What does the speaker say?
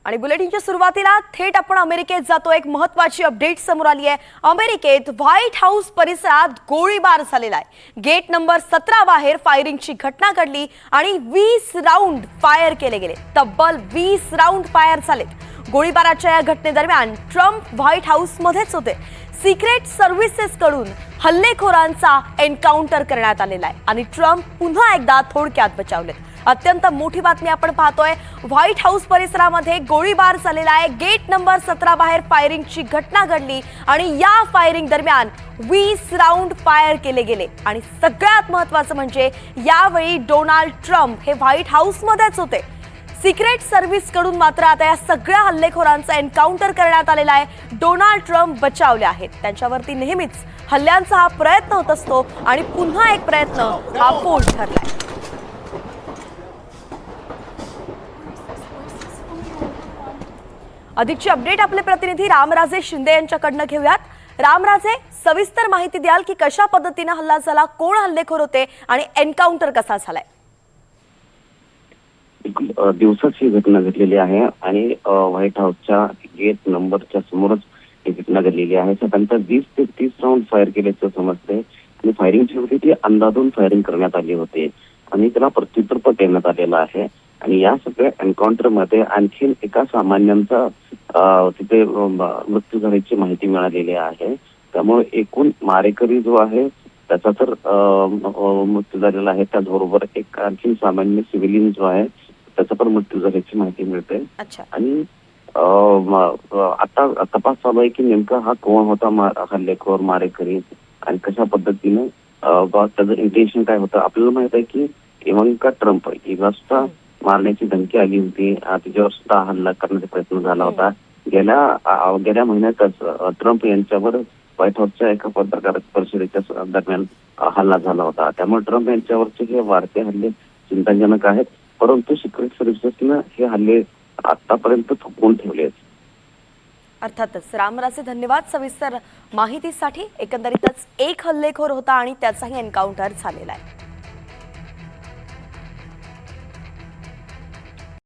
आणि बुलेटिनच्या सुरुवातीला थेट आपण अमेरिकेत जातो। एक महत्त्वाची अपडेट समोर आली आहे। अमेरिकेत व्हाईट हाऊस परिसरात गोळीबार झालेला आहे। गेट नंबर 17 बाहेर फायरिंगची घटना घडली आणि 20 राऊंड फायर केले गेले। तब्बल 20 राऊंड फायर झाले। गोळीबाराच्या या घटनेदरम्यान ट्रम्प व्हाईट हाऊस मध्येच होते। सिक्रेट सर्व्हिसेस कडून हल्लेखोरांचा एन्काउंटर करण्यात आलेला आहे आणि ट्रम्प पुन्हा एकदा थोडक्यात बचावले। अत्यंत मोठी बातमी आपण पाहतोय। व्हाईट हाऊस परिसरामध्ये गोळीबार झालेला आहे। गेट नंबर 17 बाहेर फायरिंगची घटना घडली आणि या फायरिंग दरम्यान 20 राऊंड फायर केले गेले आणि सगळ्यात महत्त्वाचं म्हणजे यावेळी डोनाल्ड ट्रम्प हे व्हाईट हाऊस मध्येच होते। सिक्रेट सर्व्हिस कडून मात्र आता या सगळ्या हल्लेखोरांचा एन्काउंटर करण्यात आलेला आहे। डोनाल्ड ट्रम्प बचावले आहेत। त्यांच्यावरती नेहमीच हल्ल्यांचा हा प्रयत्न होत असतो आणि पुन्हा एक प्रयत्न हा फोल ठरलाय। अधिकची अपडेट आपले प्रतिनिधी रामराजे शिंदे यांच्याकडनं घेऊयात। रामराजे, सविस्तर माहिती द्याल की कशा पद्धतीने हल्ला झाला, कोण हल्लेखोर होते आणि एन्काउंटर कसा झालाय? दिवसाची घटना घडलेली आहे आणि व्हाईट हाऊसच्या गेट नंबरच्या समोरच ही घटना घडलेली आहे। साधारणतः 20 ते 30 राऊंड फायर केल्याचं समजते आणि फायरिंगची होती ती अंदाजून फायरिंग करण्यात आली होती आणि त्याला प्रत्युत्तर पण देण्यात आलेला आहे। आणि या सगळ्या एन्काउंटर मध्ये आणखी एका सामान्यांचा तिथे मृत्यू झाल्याची माहिती मिळालेली आहे। त्यामुळे एकूण मारेकरी जो आहे त्याचा तर मृत्यू झालेला आहे, त्याचबरोबर एक आणखी सामान्य सिव्हिलियन जो आहे त्याचा पण मृत्यू झाल्याची माहिती मिळते। आणि आता तपास चालू आहे की नेमका हा कोण होता हल्लेखोर मारेकरी आणि कशा पद्धतीने त्याचं इंटेन्शन काय होतं। आपल्याला माहित आहे की इवांका ट्रम्प इवांका मारण्याची धमकी आली होती, तिच्यावर सुद्धा हल्ला करण्याचा प्रयत्न झाला होता। गेल्या महिन्यातच ट्रम्प यांच्यावर व्हाईट हाऊसच्या एका पत्रकार परिषदेच्या दरम्यान हल्ला झाला होता। त्यामुळे ट्रम्प यांच्यावरचे हे वाढते हल्ले चिंताजनक आहेत, परंतु सिक्रेट सर्व्हिसेसनं हे हल्ले आतापर्यंत थोपवून ठेवले आहेत। अर्थातच रामराजे, धन्यवाद सविस्तर माहितीसाठी। एकंदरीतच एक हल्लेखोर होता आणि त्याचाही एन्काउंटर झालेला आहे।